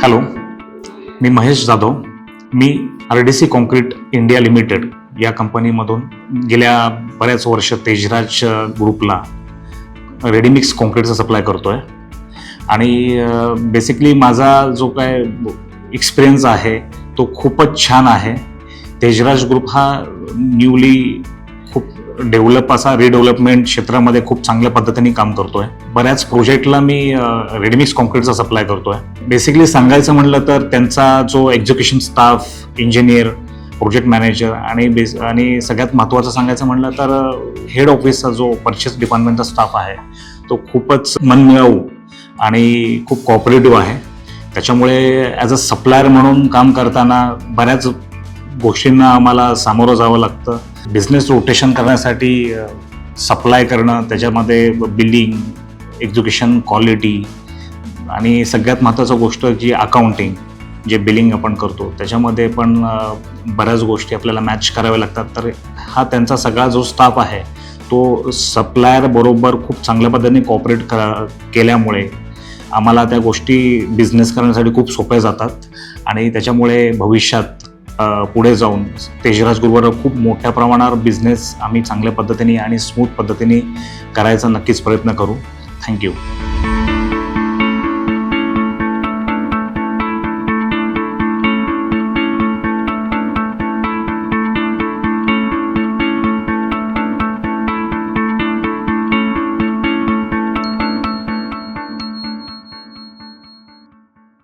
Hello, मी महेश जाधव. मी RDC concrete India limited या कंपनीमधून गेल्या बऱ्याच वर्ष तेजराज ग्रुपला रेडीमिक्स कॉन्क्रीटचा सप्लाय करतो आहे. आणि बेसिकली माझा जो काय एक्सपिरियन्स आहे तो खूपच छान आहे. तेजराज ग्रुप हा न्यूली खूप असा रिडेव्हलपमेंट क्षेत्रामध्ये खूप चांगल्या पद्धतीने काम करतोय. बऱ्याच प्रोजेक्टला मी रेडीमिक्स कॉन्क्रीटचा सप्लाय करतोय. बेसिकली सांगायचं म्हटलं तर त्यांचा जो execution staff, engineer, project manager आणि सगळ्यात महत्त्वाचं सांगायचं म्हटलं तर हेड ऑफिसचा जो परचेस डिपार्टमेंटचा स्टाफ आहे तो खूपच मनमिळाऊ आणि खूप कॉपरेटिव्ह आहे. त्याच्यामुळे ॲज अ सप्लायर म्हणून काम करताना बऱ्याच गोष्टींना आम्हाला सामोरं जावं लागतं. बिझनेस रोटेशन करण्यासाठी सप्लाय करणं, त्याच्यामध्ये बिलिंग, एक्झिक्युशन, क्वालिटी आणि सगळ्यात महत्त्वाचं गोष्ट जी अकाउंटिंग, जे बिलिंग आपण करतो त्याच्यामध्ये पण बऱ्याच गोष्टी आपल्याला मॅच कराव्या लागतात. तर हा त्यांचा सगळा जो स्टाफ आहे तो सप्लायर बरोबर खूप चांगल्या पद्धतीने कॉपरेट केल्यामुळे आम्हाला त्या गोष्टी बिझनेस करण्यासाठी खूप सोप्या जातात. आणि त्याच्यामुळे भविष्यात पुढे जाऊन तेजराज ग्रुपवर खूप मोठ्या प्रमाणावर बिझनेस आम्ही चांगल्या पद्धतीने आणि स्मूथ पद्धतीने करायचा नक्कीच प्रयत्न करू. थँक्यू.